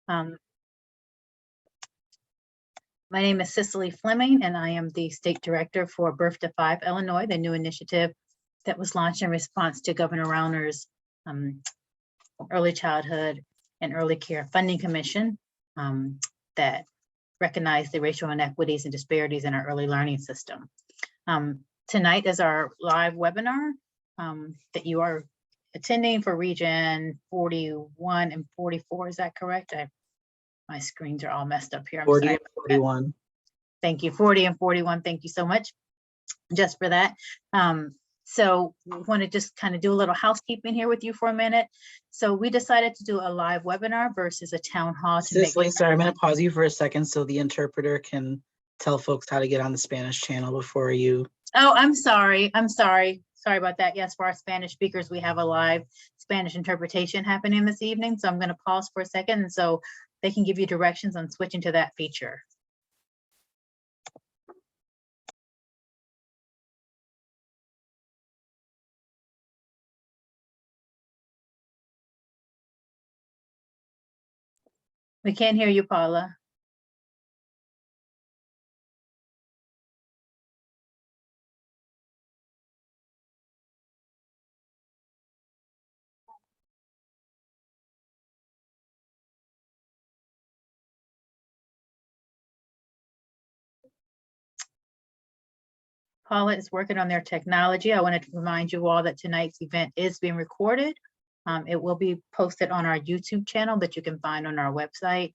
My name is Cicely Fleming, and I am the State Director for Birth to 5 Illinois, the new initiative that was launched in response to Governor Rauner's Early Childhood and Early Care Funding Commission that recognized the racial inequities and disparities in our early learning system. Tonight is our live webinar that you are attending for Region 41 and 44. Is that correct? My screens are all messed up here. I'm 40 sorry. and 41. Thank you. 40 and 41. Thank you so much just for that. So we want to just kind of do a little housekeeping here with you for a minute. So we decided to do a live webinar versus a town hall. Cicely, sorry, I'm going to pause you for a second so the interpreter can tell folks how to get on the Spanish channel before you. Oh, I'm sorry. I'm sorry. Sorry about that. Yes, for our Spanish speakers, we have a live Spanish interpretation happening this evening. So I'm going to pause for a second. And so they can give you directions on switching to that feature. We can't hear you, Paula. Paula is working on their technology. I wanted to remind you all that tonight's event is being recorded. It will be posted on our YouTube channel that you can find on our website.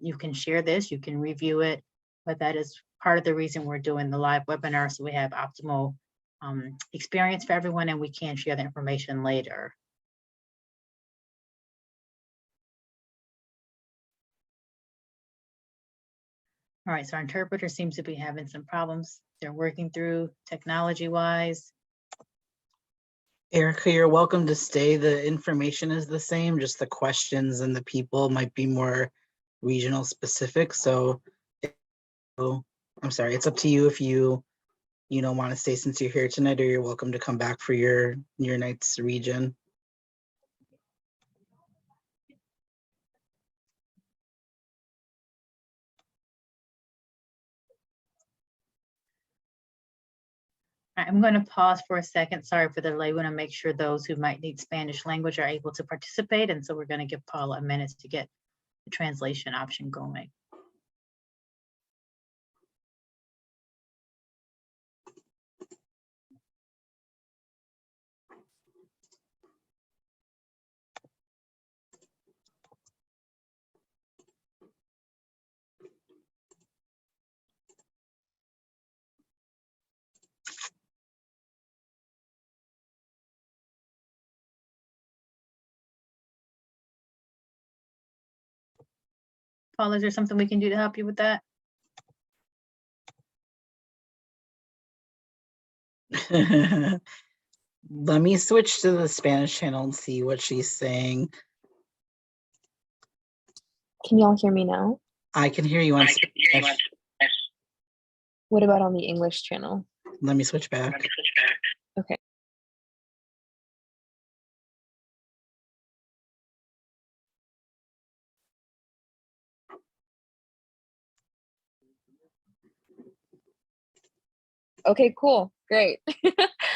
You can share this, you can review it, but that is part of the reason we're doing the live webinar, so we have optimal experience for everyone and we can share the information later. All right, so our interpreter seems to be having some problems they're working through technology-wise. Erica, you're welcome to stay. The information is the same, just the questions and the people might be more regional specific. So I'm sorry, it's up to you if you don't want to stay since you're here tonight, or you're welcome to come back for your night's region. I'm going to pause for a second. Sorry for the delay. We want to make sure those who might need Spanish language are able to participate. And so we're going to give Paula a minute to get the translation option going. Paula, is there something we can do to help you with that? Let me switch to the Spanish channel and see what she's saying. Can y'all hear me now? I can hear you on Spanish. What about on the English channel? Let me switch back. Okay. Okay, cool, great.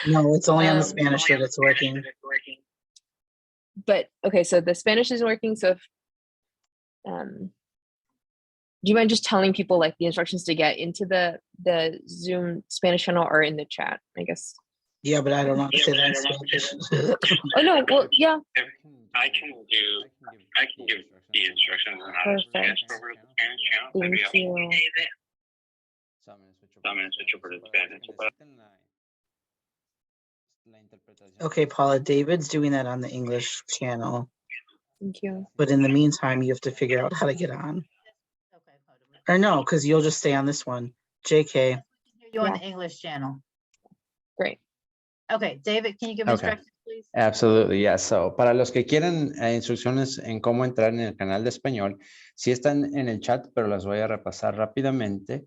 No, it's only on the Spanish that it's working. But okay, so the Spanish is working. So if, do you mind just telling people like the instructions to get into the Zoom Spanish channel or in the chat, I guess? Yeah, but I don't know how to say that in Spanish. Oh no, well, yeah. I can give the instructions on how to transfer over to the Spanish channel. Thank you. So I'm going to switch over to Spanish. Okay, Paula, David's doing that on the English channel. Thank you. But in the meantime, you have to figure out how to get on. Or no, because you'll just stay on this one. JK. You're on the English channel. Great. Okay, David, can you give instructions, please? Absolutely, yeah. So, para los que quieren instrucciones en cómo entrar en el canal de español, sí están en el chat, pero las voy a repasar rápidamente.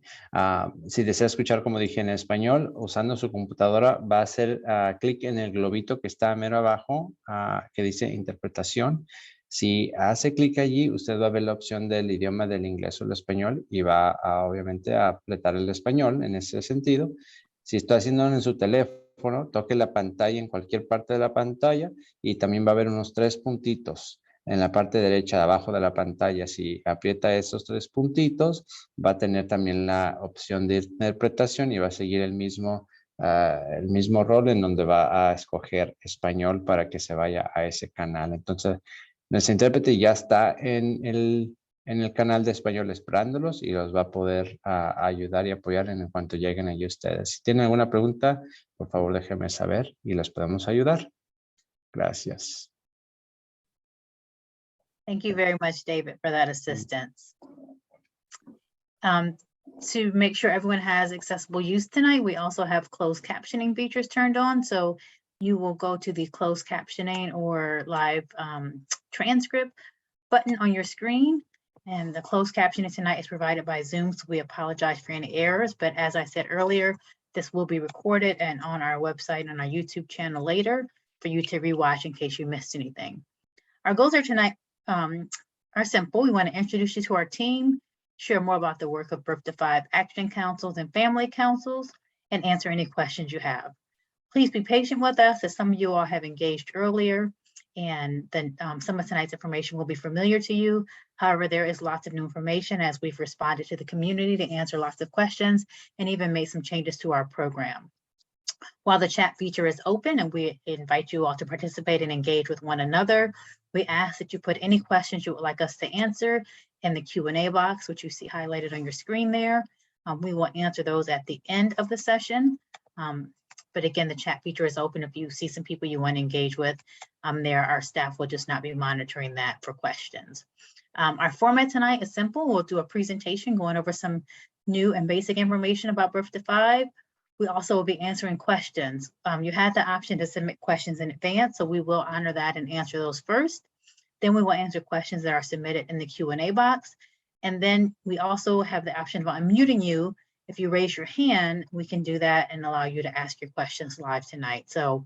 Si desea escuchar, como dije, en español, usando su computadora, va a hacer clic en el globito que está mero abajo, que dice interpretación. Si hace clic allí, usted va a ver la opción del idioma del inglés o el español y va a, obviamente, a apretar el español en ese sentido. Si está haciendo en su teléfono, toque la pantalla en cualquier parte de la pantalla y también va a haber unos 3 puntitos en la parte derecha de abajo de la pantalla. Si aprieta esos 3 puntitos, va a tener también la opción de interpretación y va a seguir el mismo rol en donde va a escoger español para que se vaya a ese canal. Entonces, nuestro intérprete ya está en el canal de español esperándolos y los va a poder ayudar y apoyar en cuanto lleguen allí ustedes. Si tienen alguna pregunta, por favor déjenme saber y les podemos ayudar. Gracias. Thank you very much, David, for that assistance. To make sure everyone has accessible use tonight, we also have closed captioning features turned on. So you will go to the closed captioning or live transcript button on your screen. And the closed captioning tonight is provided by Zoom, so we apologize for any errors. But as I said earlier, this will be recorded and on our website and our YouTube channel later for you to rewatch in case you missed anything. Our goals are tonight are simple. We want to introduce you to our team, share more about the work of Birth to 5 Action Councils and Family Councils, and answer any questions you have. Please be patient with us, as some of you all have engaged earlier, and then some of tonight's information will be familiar to you. However, there is lots of new information as we've responded to the community to answer lots of questions and even made some changes to our program. While the chat feature is open and we invite you all to participate and engage with one another, we ask that you put any questions you would like us to answer in the Q&A box, which you see highlighted on your screen there. We will answer those at the end of the session. But again, the chat feature is open. If you see some people you want to engage with there, our staff will just not be monitoring that for questions. Our format tonight is simple. We'll do a presentation going over some new and basic information about Birth to 5. We also will be answering questions. You had the option to submit questions in advance, so we will honor that and answer those first. Then we will answer questions that are submitted in the Q&A box. And then we also have the option of unmuting you. If you raise your hand, we can do that and allow you to ask your questions live tonight. So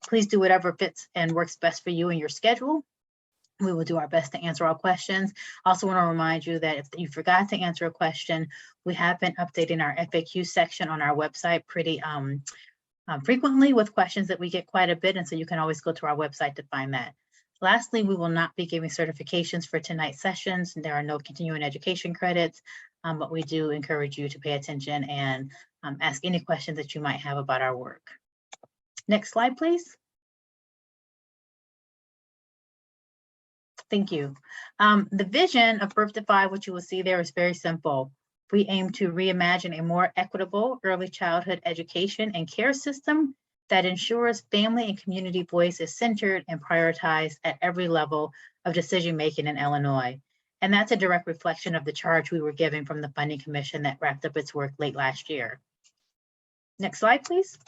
please do whatever fits and works best for you and your schedule. We will do our best to answer all questions. Also want to remind you that if you forgot to answer a question, we have been updating our FAQ section on our website pretty frequently with questions that we get quite a bit. And so you can always go to our website to find that. Lastly, we will not be giving certifications for tonight's sessions. There are no continuing education credits, but we do encourage you to pay attention and ask any questions that you might have about our work. Next slide, please. Thank you. The vision of Birth to 5, which you will see there, is very simple. We aim to reimagine a more equitable early childhood education and care system that ensures family and community voice is centered and prioritized at every level of decision-making in Illinois. And that's a direct reflection of the charge we were given from the Funding Commission that wrapped up its work late last year. Next slide, please.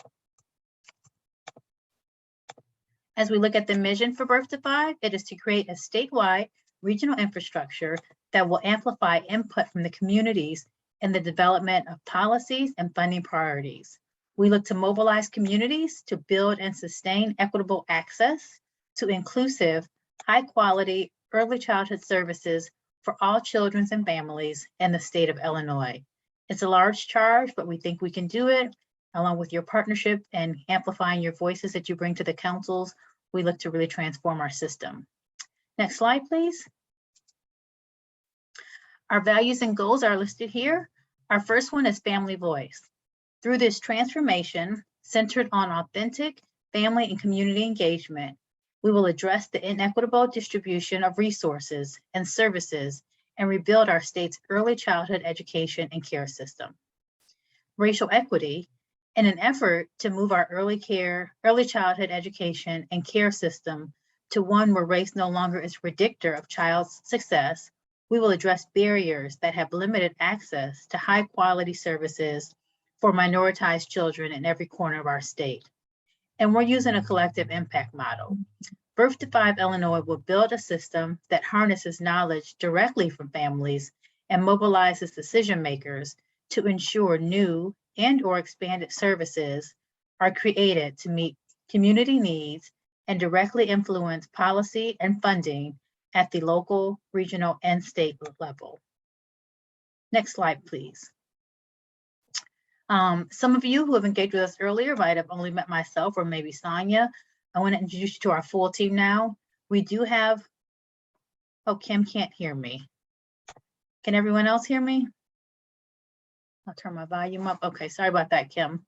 As we look at the mission for Birth to 5, it is to create a statewide regional infrastructure that will amplify input from the communities in the development of policies and funding priorities. We look to mobilize communities to build and sustain equitable access to inclusive, high-quality early childhood services for all children and families in the state of Illinois. It's a large charge, but we think we can do it. Along with your partnership and amplifying your voices that you bring to the councils, we look to really transform our system. Next slide, please. Our values and goals are listed here. Our first one is family voice. Through this transformation, centered on authentic family and community engagement, we will address the inequitable distribution of resources and services and rebuild our state's early childhood education and care system. Racial equity. In an effort to move our early childhood education and care system to one where race no longer is a predictor of child's success, we will address barriers that have limited access to high quality services for minoritized children in every corner of our state. And we're using a collective impact model. Birth to 5 Illinois will build a system that harnesses knowledge directly from families and mobilizes decision makers to ensure new and/or expanded services are created to meet community needs and directly influence policy and funding at the local, regional, and state level. Next slide, please. Some of you who have engaged with us earlier might have only met myself or maybe Sonia. I want to introduce you to our full team now. We do have, oh, Kim can't hear me. Can everyone else hear me? I'll turn my volume up. Okay, sorry about that, Kim.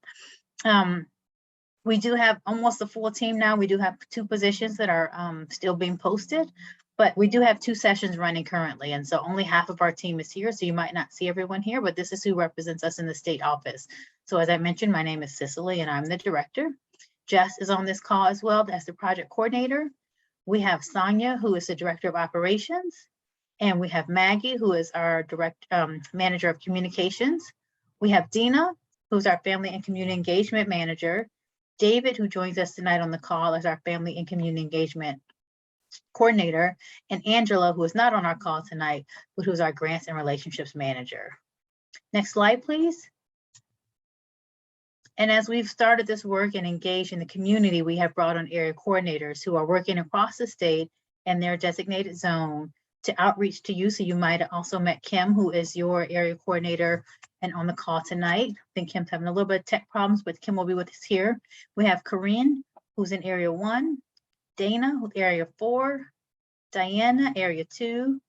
We do have almost a full team now. We do have 2 positions that are still being posted, but we do have 2 sessions running currently. And so only half of our team is here. So you might not see everyone here, but this is who represents us in the state office. So as I mentioned, my name is Cicely and I'm the director. Jess is on this call as well as the project coordinator. We have Sonia, who is the director of operations. And we have Maggie, who is our manager of communications. We have Dina, who's our family and community engagement manager. David, who joins us tonight on the call as our family and community engagement coordinator, and Angela, who is not on our call tonight, but who's our grants and relationships manager. Next slide, please. And as we've started this work and engaged in the community, we have brought on area coordinators who are working across the state and their designated zone to outreach to you. So you might have also met Kim, who is your area coordinator and on the call tonight. I think Kim's having a little bit of tech problems, but Kim will be with us here. We have Corinne, who's in area 1, Dana, area 4, Diana, area 2,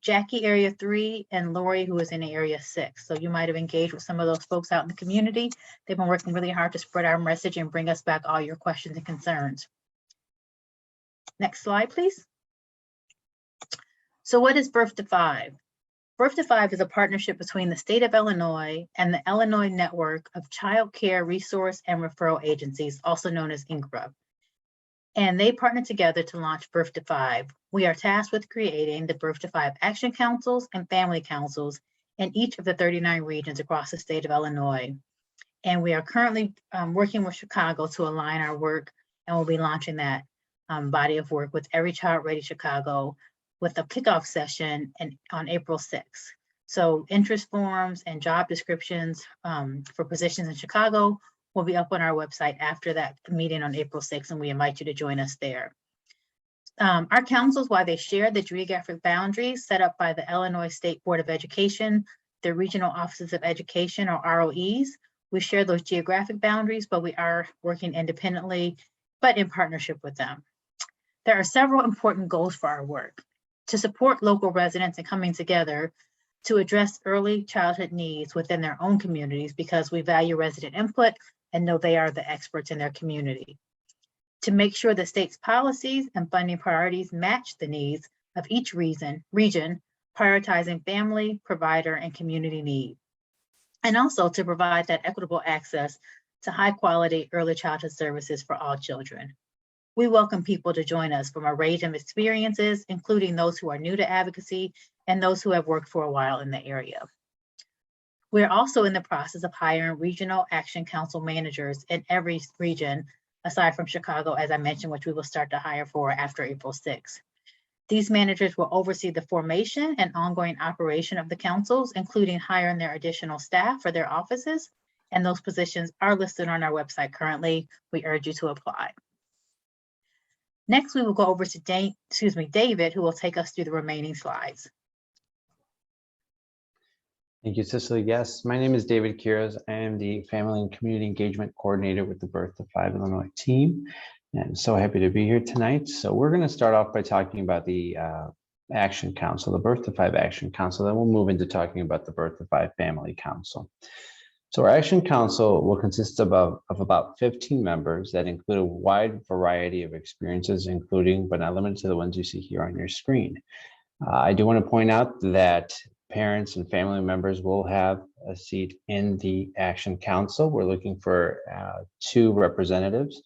Jackie, area 3, and Lori, who is in area 6. So you might have engaged with some of those folks out in the community. They've been working really hard to spread our message and bring us back all your questions and concerns. Next slide, please. So what is Birth to 5? Birth to 5 is a partnership between the state of Illinois and the Illinois Network of Child Care Resource and Referral Agencies, also known as INCRRA. And they partner together to launch Birth to 5. We are tasked with creating the Birth to 5 action councils and family councils in each of the 39 regions across the state of Illinois. And we are currently working with Chicago to align our work, and we'll be launching that body of work with Every Child Ready Chicago with a kickoff session on April 6th. So interest forms and job descriptions for positions in Chicago will be up on our website after that meeting on April 6th, and we invite you to join us there. Our councils, while they share the geographic boundaries set up by the Illinois State Board of Education, the Regional Offices of Education, or ROEs, we share those geographic boundaries, but we are working independently, but in partnership with them. There are several important goals for our work: to support local residents in coming together to address early childhood needs within their own communities, because we value resident input and know they are the experts in their community. To make sure the state's policies and funding priorities match the needs of each region, prioritizing family, provider, and community need. And also to provide that equitable access to high quality early childhood services for all children. We welcome people to join us from a range of experiences, including those who are new to advocacy and those who have worked for a while in the area. We're also in the process of hiring regional action council managers in every region, aside from Chicago, as I mentioned, which we will start to hire for after April 6th. These managers will oversee the formation and ongoing operation of the councils, including hiring their additional staff for their offices, and those positions are listed on our website currently. We urge you to apply. Next, we will go over to David, who will take us through the remaining slides. Thank you, Cicely. Yes, my name is David Quiroz. I am the Family and Community Engagement Coordinator with the Birth to 5 Illinois team. And I'm so happy to be here tonight. So we're going to start off by talking about the Action Council, the Birth to 5 Action Council. Then we'll move into talking about the Birth to 5 Family Council. So our Action Council will consist of about 15 members that include a wide variety of experiences, including, but not limited to, the ones you see here on your screen. I do want to point out that parents and family members will have a seat in the Action Council. We're looking for 2 representatives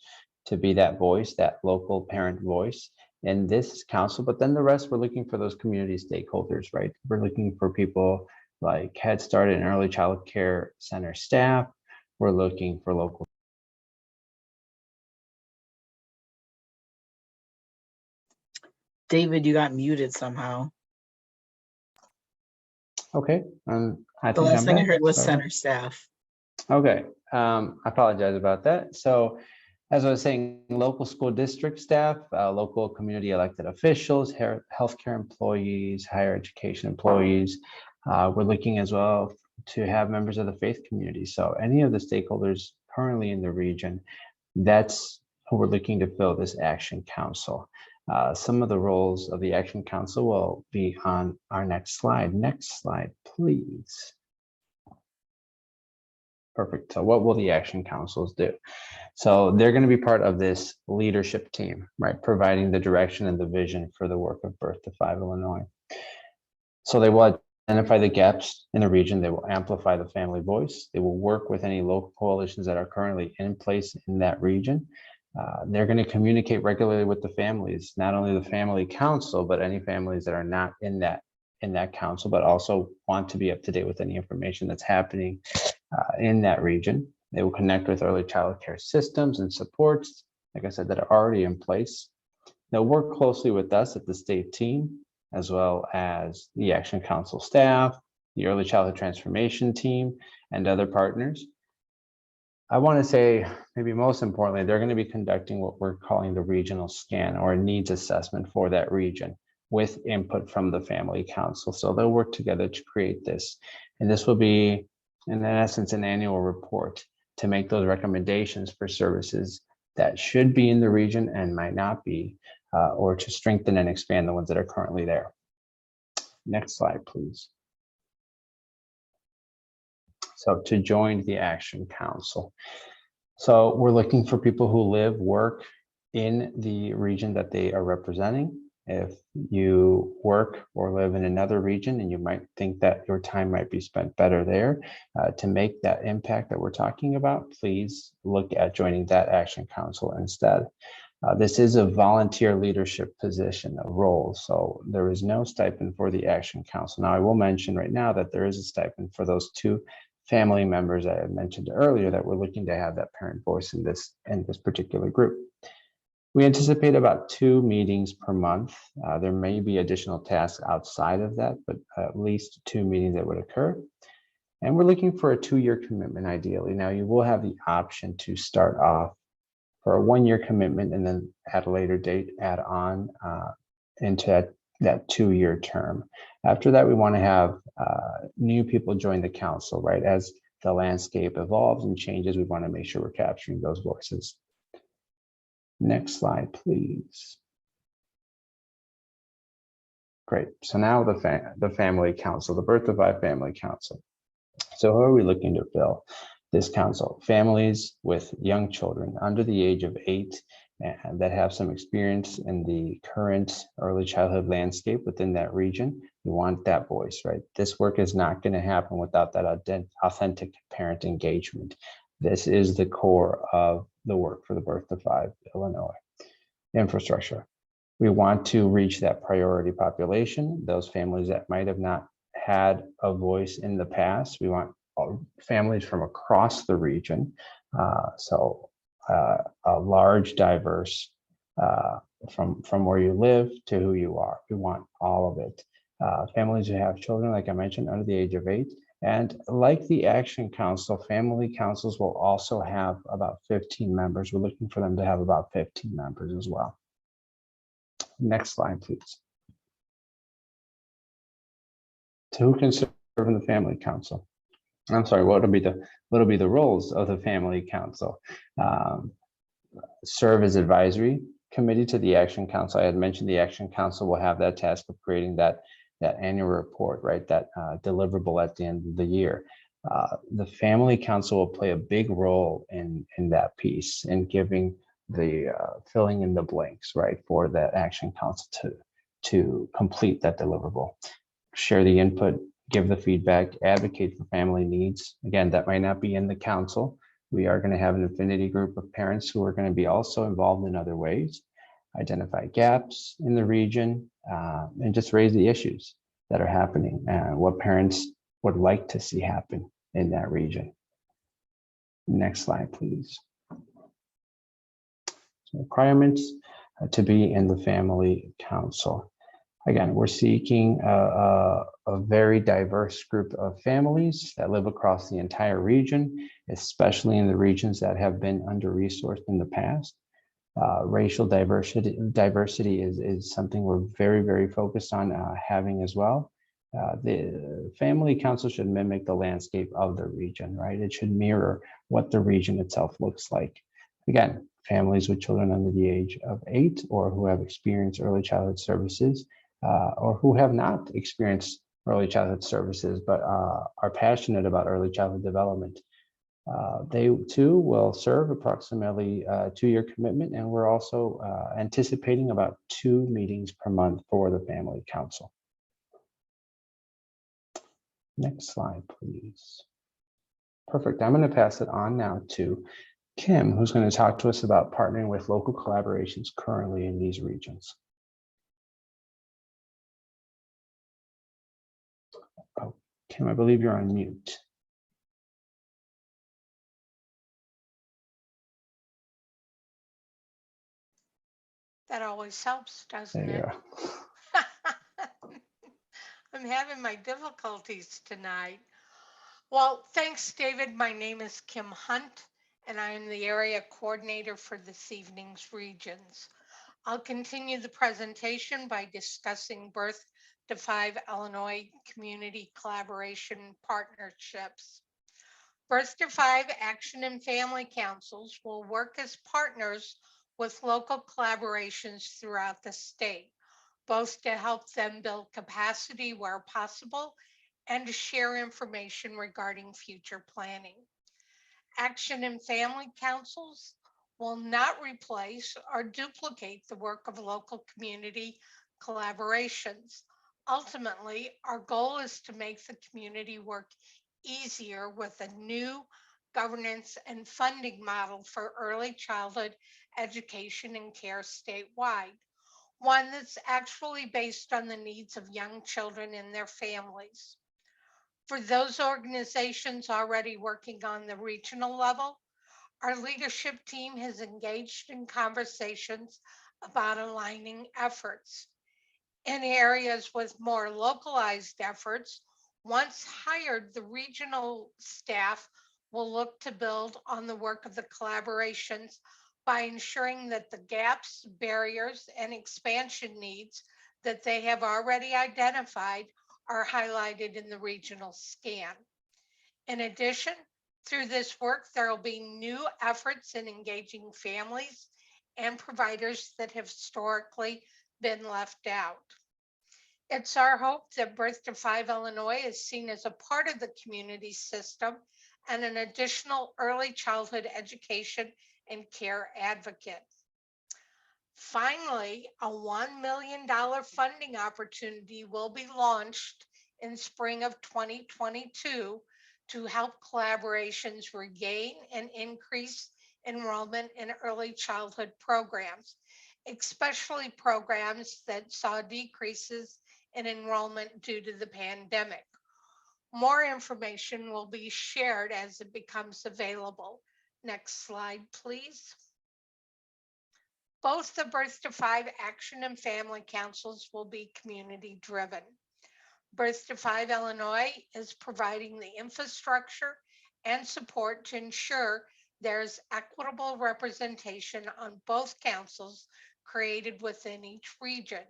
to be that voice, that local parent voice in this council, but then the rest, we're looking for those community stakeholders, right? We're looking for people like Head Start and Early Child Care Center staff. We're looking for local. David, you got muted somehow. Okay. The last thing I heard was center staff. Okay. I apologize about that. So As I was saying, local school district staff, local community elected officials, healthcare employees, higher education employees. We're looking as well to have members of the faith community. So any of the stakeholders currently in the region, that's who we're looking to fill this Action Council. Some of the roles of the Action Council will be on our next slide. Next slide, please. Perfect. So what will the Action Councils do? So they're going to be part of this leadership team, right? Providing the direction and the vision for the work of Birth to 5 Illinois. So they will identify the gaps in the region. They will amplify the family voice. They will work with any local coalitions that are currently in place in that region. They're going to communicate regularly with the families, not only the family council, but any families that are not in that council, but also want to be up to date with any information that's happening in that region. They will connect with early child care systems and supports, like I said, that are already in place. They'll work closely with us at the state team, as well as the Action Council staff, the Early Childhood Transformation team, and other partners. I want to say, maybe most importantly, they're going to be conducting what we're calling the regional scan or needs assessment for that region with input from the family council. So they'll work together to create this. And this will be, in essence, an annual report to make those recommendations for services that should be in the region and might not be, or to strengthen and expand the ones that are currently there. Next slide, please. So to join the Action Council. So we're looking for people who live, work in the region that they are representing. If you work or live in another region and you might think that your time might be spent better there to make that impact that we're talking about, please look at joining that Action Council instead. This is a volunteer leadership position, a role, so there is no stipend for the Action Council. Now, I will mention right now that there is a stipend for those 2 family members I had mentioned earlier that we're looking to have that parent voice in this particular group. We anticipate about 2 meetings per month. There may be additional tasks outside of that, but at least 2 meetings that would occur. And we're looking for a 2-year commitment, ideally. Now, you will have the option to start off for a 1-year commitment and then at a later date add on into that 2-year term. After that, we want to have new people join the council, right? As the landscape evolves and changes, we want to make sure we're capturing those voices. Next slide, please. Great. So now the family council, the Birth to 5 Family Council. So who are we looking to fill this council? Families with young children under the age of 8 and that have some experience in the current early childhood landscape within that region. We want that voice, right? This work is not going to happen without that authentic parent engagement. This is the core of the work for the Birth to 5 Illinois infrastructure. We want to reach that priority population, those families that might have not had a voice in the past. We want families from across the region. A large, diverse, from where you live to who you are. We want all of it. Families who have children, like I mentioned, under the age of 8. And like the Action Council, family councils will also have about 15 members. We're looking for them to have about 15 members as well. Next slide, please. So who can serve in the family council? I'm sorry, what will be the roles of the family council? Serve as advisory committee to the Action Council. I had mentioned the Action Council will have that task of creating that annual report, right? That deliverable at the end of the year. The family council will play a big role in that piece in giving the filling in the blanks, right, for that Action Council to complete that deliverable. Share the input, give the feedback, advocate for family needs. Again, that might not be in the council. We are going to have an affinity group of parents who are going to be also involved in other ways, identify gaps in the region, and just raise the issues that are happening and what parents would like to see happen in that region. Next slide, please. So requirements to be in the family council. Again, we're seeking a very diverse group of families that live across the entire region, especially in the regions that have been under-resourced in the past. Racial diversity is something we're very, very focused on having as well. The family council should mimic the landscape of the region, right? It should mirror what the region itself looks like. Again, families with children under the age of 8 or who have experienced early childhood services or who have not experienced early childhood services but are passionate about early childhood development. They too will serve approximately a 2-year commitment, and we're also anticipating about 2 meetings per month for the family council. Next slide, please. Perfect. I'm going to pass it on now to Kim, who's going to talk to us about partnering with local collaborations currently in these regions. Oh, Kim, I believe you're on mute. That always helps, doesn't There you it? go. I'm having my difficulties tonight. Well, thanks, David. My name is Kim Hunt, and I am the area coordinator for this evening's regions. I'll continue the presentation by discussing Birth to 5 Illinois community collaboration partnerships. Birth to 5 Action and Family Councils will work as partners with local collaborations throughout the state, both to help them build capacity where possible and to share information regarding future planning. Action and Family Councils will not replace or duplicate the work of local community collaborations. Ultimately, our goal is to make the community work easier with a new governance and funding model for early childhood education and care statewide, one that's actually based on the needs of young children and their families. For those organizations already working on the regional level, our leadership team has engaged in conversations about aligning efforts. In areas with more localized efforts, once hired, the regional staff will look to build on the work of the collaborations by ensuring that the gaps, barriers, and expansion needs that they have already identified are highlighted in the regional scan. In addition, through this work, there will be new efforts in engaging families and providers that have historically been left out. It's our hope that Birth to 5 Illinois is seen as a part of the community system and an additional early childhood education and care advocate. Finally, a $1 million funding opportunity will be launched in spring of 2022 to help collaborations regain and increase enrollment in early childhood programs, especially programs that saw decreases in enrollment due to the pandemic. More information will be shared as it becomes available. Next slide, please. Both the Birth to 5 Action and Family Councils will be community driven. Birth to 5 Illinois is providing the infrastructure and support to ensure there's equitable representation on both councils created within each region.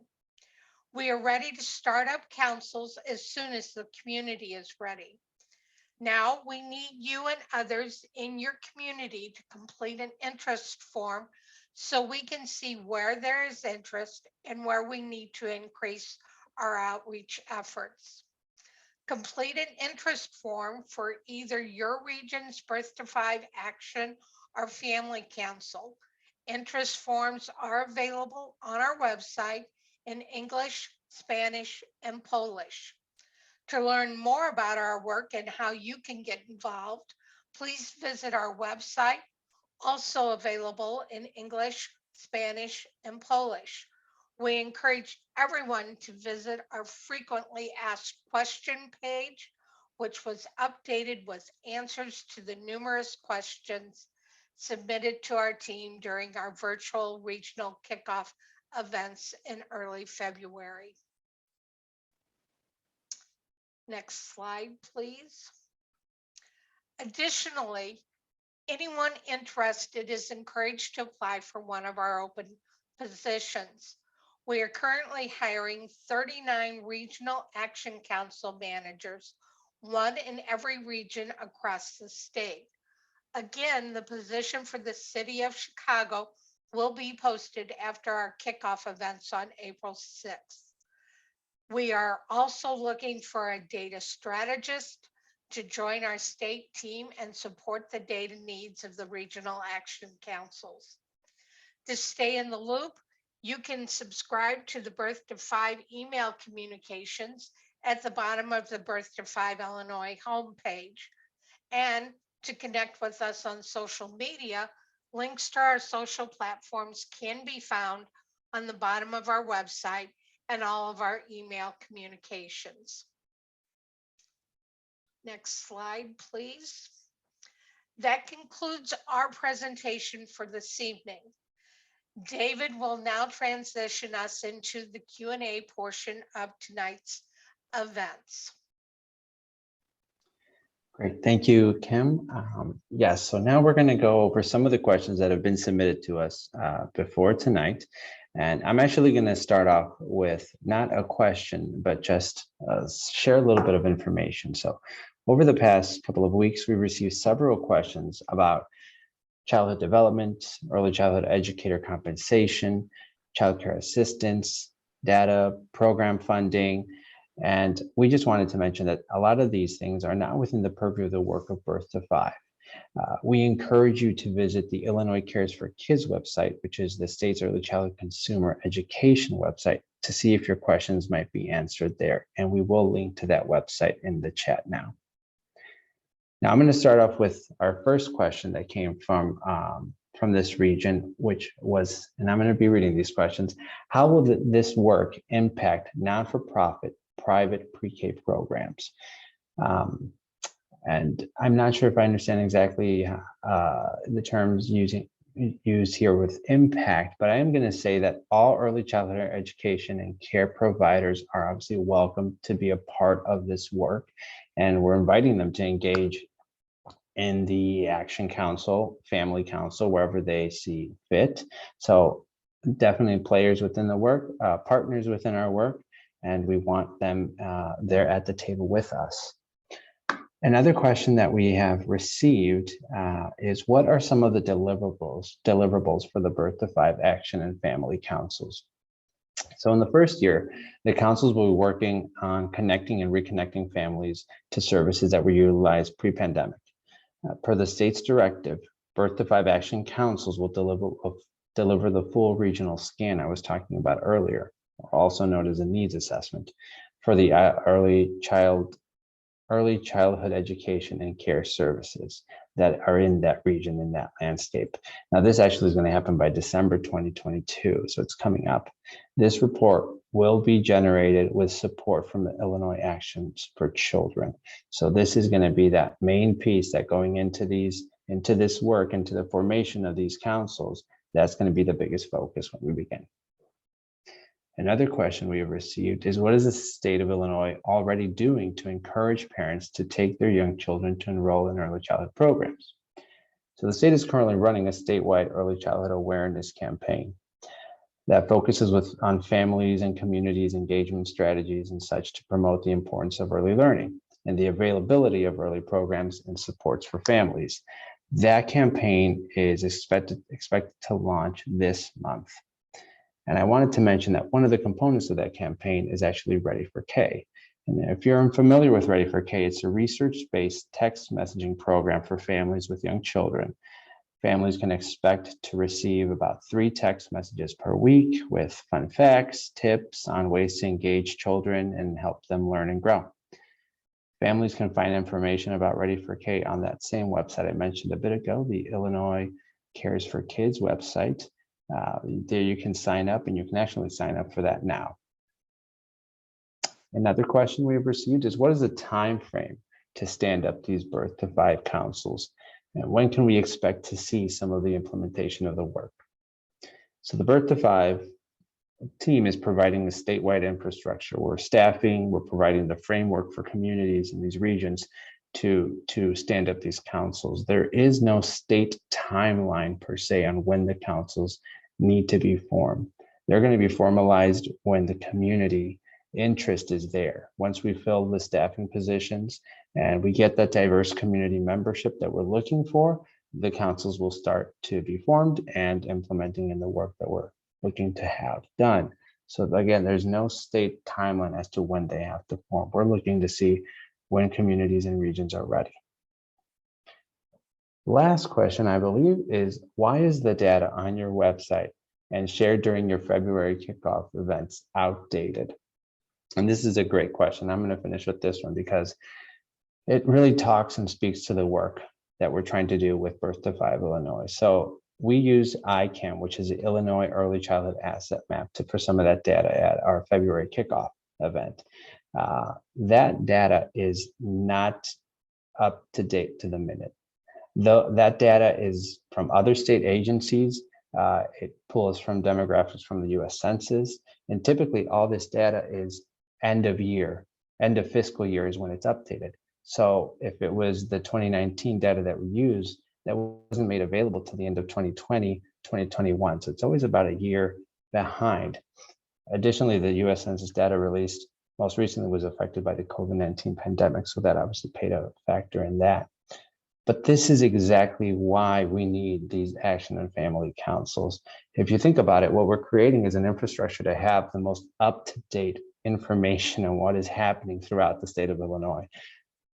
We are ready to start up councils as soon as the community is ready. Now we need you and others in your community to complete an interest form so we can see where there is interest and where we need to increase our outreach efforts. Complete an interest form for either your region's Birth to 5 Action or Family Council. Interest forms are available on our website in English, Spanish, and Polish. To learn more about our work and how you can get involved, please visit our website, also available in English, Spanish, and Polish. We encourage everyone to visit our frequently asked question page, which was updated with answers to the numerous questions submitted to our team during our virtual regional kickoff events in early February. Next slide, please. Additionally, anyone interested is encouraged to apply for one of our open positions. We are currently hiring 39 regional action council managers, one in every region across the state. Again, the position for the city of Chicago will be posted after our kickoff events on April 6th. We are also looking for a data strategist to join our state team and support the data needs of the regional action councils. To stay in the loop, you can subscribe to the Birth to 5 email communications at the bottom of the Birth to 5 Illinois homepage. And to connect with us on social media, links to our social platforms can be found on the bottom of our website and all of our email communications. Next slide, please. That concludes our presentation for this evening. David will now transition us into the Q&A portion of tonight's events. Great, thank you, Kim. Yes, so now we're going to go over some of the questions that have been submitted to us before tonight. And I'm actually going to start off with not a question, but just share a little bit of information. So over the past couple of weeks, we received several questions about childhood development, early childhood educator compensation, childcare assistance, data, program funding. And we just wanted to mention that a lot of these things are not within the purview of the work of Birth to 5. We encourage you to visit the Illinois Cares for Kids website, which is the state's early childhood consumer education website, to see if your questions might be answered there. And we will link to that website in the chat now. Now I'm going to start off with our first question that came from this region, which was, and I'm going to be reading these questions. How will this work impact non-for-profit private pre-K programs? And I'm not sure if I understand exactly the terms used here with impact, but I am going to say that all early childhood education and care providers are obviously welcome to be a part of this work. And we're inviting them to engage in the Action Council, Family Council, wherever they see fit. So definitely players within the work, partners within our work, and we want them there at the table with us. Another question that we have received is, what are some of the deliverables for the Birth to 5 Action and Family Councils? So in the first year, the councils will be working on connecting and reconnecting families to services that were utilized pre-pandemic. Per the state's directive, Birth to 5 Action Councils will deliver the full regional scan I was talking about earlier, also known as a needs assessment, for the early childhood education and care services that are in that region, in that landscape. Now, this actually is going to happen by December 2022, so it's coming up. This report will be generated with support from the Illinois Actions for Children. So this is going to be that main piece that going into this work, into the formation of these councils, that's going to be the biggest focus when we begin. Another question we have received is, what is the state of Illinois already doing to encourage parents to take their young children to enroll in early childhood programs? So the state is currently running a statewide early childhood awareness campaign that focuses on families and communities engagement strategies and such to promote the importance of early learning and the availability of early programs and supports for families. That campaign is expected to launch this month. And I wanted to mention that one of the components of that campaign is actually Ready for K. And if you're unfamiliar with Ready for K, it's a research-based text messaging program for families with young children. Families can expect to receive about 3 text messages per week with fun facts, tips on ways to engage children and help them learn and grow. Families can find information about Ready for K on that same website I mentioned a bit ago, the Illinois Cares for Kids website. There you can sign up, and you can actually sign up for that now. Another question we've received is, what is the time frame to stand up these Birth to 5 councils? And when can we expect to see some of the implementation of the work? So the Birth to 5 team is providing the statewide infrastructure. We're staffing, we're providing the framework for communities in these regions to stand up these councils. There is no state timeline per se on when the councils need to be formed. They're going to be formalized when the community interest is there. Once we fill the staffing positions and we get that diverse community membership that we're looking for, the councils will start to be formed and implementing in the work that we're looking to have done. So again, there's no state timeline as to when they have to form. We're looking to see when communities and regions are ready. Last question, I believe, is why is the data on your website and shared during your February kickoff events outdated? And this is a great question. I'm going to finish with this one because it really talks and speaks to the work that we're trying to do with Birth to 5 Illinois. So we use ICAM, which is the Illinois Early Childhood Asset Map, for some of that data at our February kickoff event. That data is not up to date to the minute. Though that data is from other state agencies, it pulls from demographics from the US Census, and typically all this data is end of fiscal year is when it's updated. So if it was the 2019 data that we use, that wasn't made available till the end of 2020, 2021. So it's always about a year behind. Additionally, the US Census data released most recently was affected by the COVID-19 pandemic. So that obviously played a factor in that. But this is exactly why we need these action and family councils. If you think about it, what we're creating is an infrastructure to have the most up-to-date information on what is happening throughout the state of Illinois.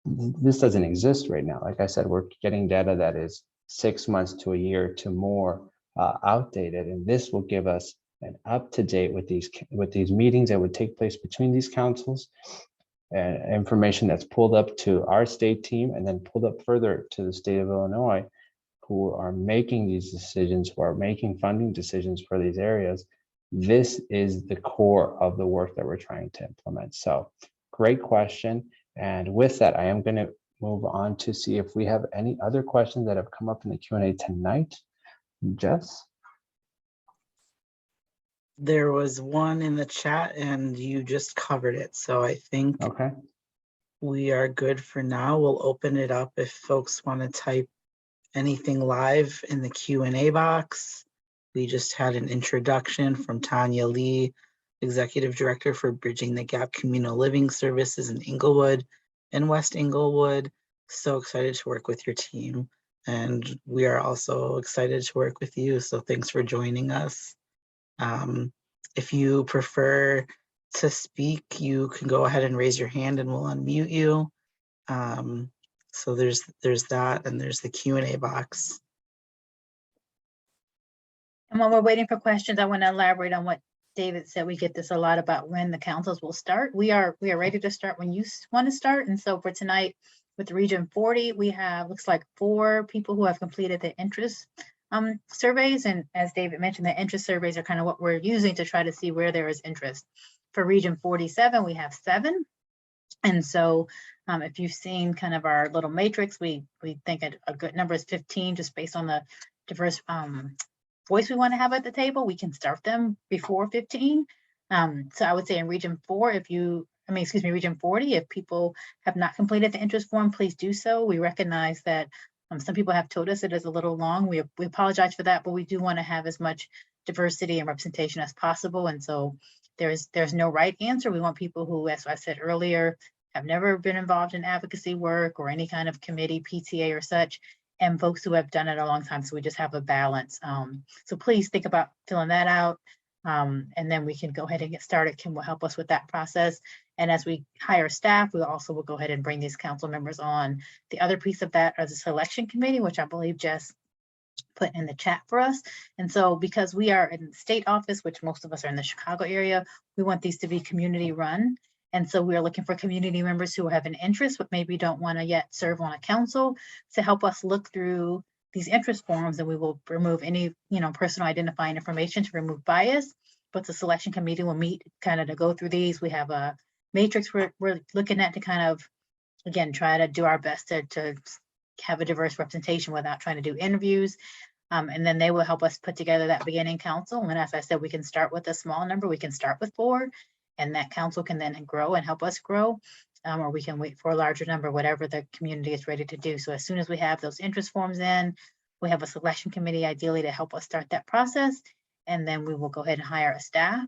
This doesn't exist right now. Like I said, we're getting data that is 6 months to a year to more outdated, and this will give us an up-to-date with these meetings that would take place between these councils, and information that's pulled up to our state team and then pulled up further to the state of Illinois, who are making these decisions, who are making funding decisions for these areas. This is the core of the work that we're trying to implement. So great question. And with that, I am going to move on to see if we have any other questions that have come up in the Q&A tonight. Jess? There was one in the chat and you just covered it. So I think Okay. we are good for now. We'll open it up if folks want to type anything live in the Q&A box. We just had an introduction from Tanya Lee, Executive Director for Bridging the Gap Communal Living Services in Inglewood and West Inglewood. So excited to work with your team. And we are also excited to work with you. So thanks for joining us. If you prefer to speak, you can go ahead and raise your hand and we'll unmute you. So there's that, and there's the Q&A box. And while we're waiting for questions, I want to elaborate on what David said. We get this a lot about when the councils will start. We are ready to start when you want to start. And so for tonight with Region 40, we have, looks like 4 people who have completed the interest surveys. And as David mentioned, the interest surveys are kind of what we're using to try to see where there is interest. For Region 47, we have 7. And so if you've seen kind of our little matrix, we think a good number is 15, just based on the diverse voice we want to have at the table. We can start them before 15. So I would say in Region 4, Region 40, if people have not completed the interest form, please do so. We recognize that some people have told us it is a little long. We apologize for that, but we do want to have as much diversity and representation as possible. And so there's no right answer. We want people who, as I said earlier, have never been involved in advocacy work or any kind of committee, PTA or such, and folks who have done it a long time. So we just have a balance. So please think about filling that out. And then we can go ahead and get started. Kim will help us with that process. And as we hire staff, we also will go ahead and bring these council members on. The other piece of that is the selection committee, which I believe Jess put in the chat for us. And so because we are in the state office, which most of us are in the Chicago area, we want these to be community run. And so we're looking for community members who have an interest, but maybe don't want to yet serve on a council, to help us look through these interest forms, and we will remove any, personal identifying information to remove bias. But the selection committee will meet kind of to go through these. We have a matrix we're looking at to kind of, again, try to do our best to have a diverse representation without trying to do interviews. And then they will help us put together that beginning council. And as I said, we can start with a small number. We can start with 4, and that council can then grow and help us grow. Or we can wait for a larger number, whatever the community is ready to do. So as soon as we have those interest forms in, we have a selection committee ideally to help us start that process. And then we will go ahead and hire a staff,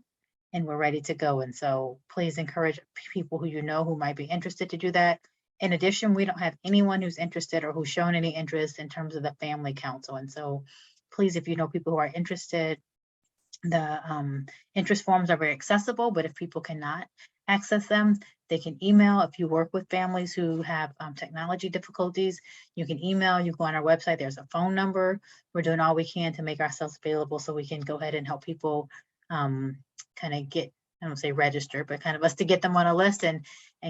and we're ready to go. And so please encourage people who you know who might be interested to do that. In addition, we don't have anyone who's interested or who's shown any interest in terms of the family council. And so please, if you know people who are interested, the interest forms are very accessible, but if people cannot access them, they can email. If you work with families who have technology difficulties, you can email, you go on our website, there's a phone number. We're doing all we can to make ourselves available so we can go ahead and help people kind of get, I don't say register, but kind of us to get them on a list and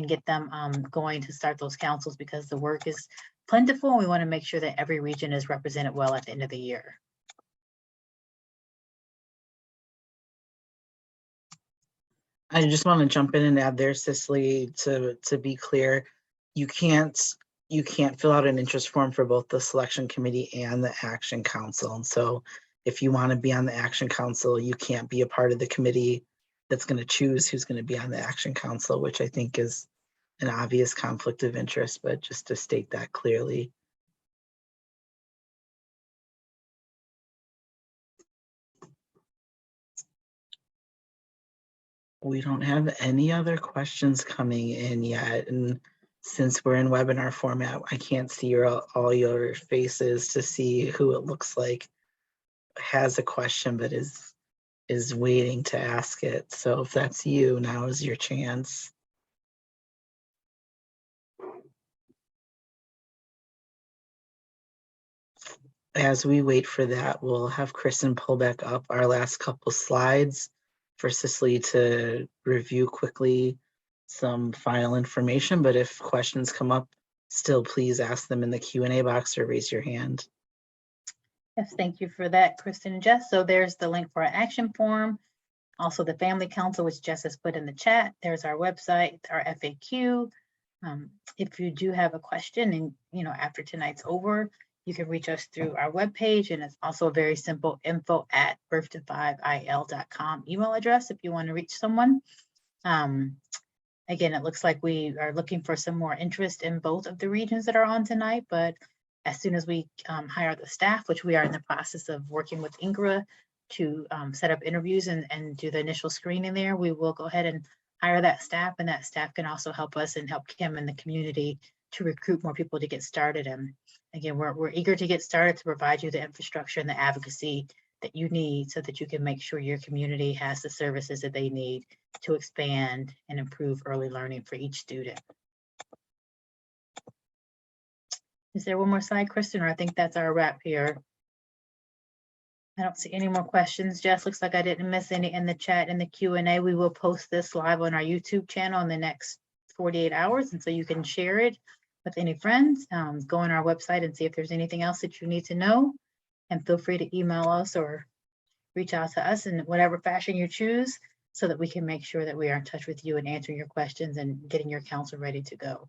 get them going to start those councils, because the work is plentiful and we want to make sure that every region is represented well at the end of the year. I just want to jump in and add there, Cicely, to be clear, you can't fill out an interest form for both the selection committee and the action council. And so if you want to be on the action council, you can't be a part of the committee that's going to choose who's going to be on the action council, which I think is an obvious conflict of interest, but just to state that clearly. We don't have any other questions coming in yet. And since we're in webinar format, I can't see all your faces to see who it looks like has a question, but is waiting to ask it. So if that's you, now is your chance. As we wait for that, we'll have Kristen pull back up our last couple slides for Cicely to review quickly some final information, but if questions come up, still please ask them in the Q&A box or raise your hand. Yes, thank you for that, Kristen and Jess. So there's the link for our action form. Also the family council, which Jess has put in the chat. There's our website, our FAQ. If you do have a question and, after tonight's over, you can reach us through our webpage, and it's also a very simple info@birth-to-5il.com email address if you want to reach someone. Again, it looks like we are looking for some more interest in both of the regions that are on tonight, but as soon as we hire the staff, which we are in the process of working with INOCRRA to set up interviews and do the initial screening there, we will go ahead and hire that staff, and that staff can also help us and help Kim and the community to recruit more people to get started. And again, we're eager to get started to provide you the infrastructure and the advocacy that you need so that you can make sure your community has the services that they need to expand and improve early learning for each student. Is there one more slide, Kristen, or I think that's our wrap here? I don't see any more questions. Jess, looks like I didn't miss any in the chat and the Q&A. We will post this live on our YouTube channel in the next 48 hours. And so you can share it with any friends. Go on our website and see if there's anything else that you need to know. And feel free to email us or reach out to us in whatever fashion you choose so that we can make sure that we are in touch with you and answering your questions and getting your council ready to go.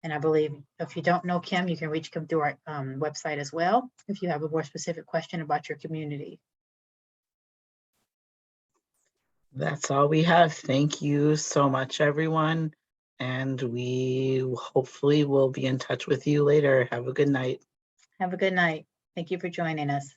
And I believe if you don't know Kim, you can reach Kim through our website as well if you have a more specific question about your community. That's all we have. Thank you so much, everyone. And we hopefully will be in touch with you later. Have a good night. Have a good night. Thank you for joining us.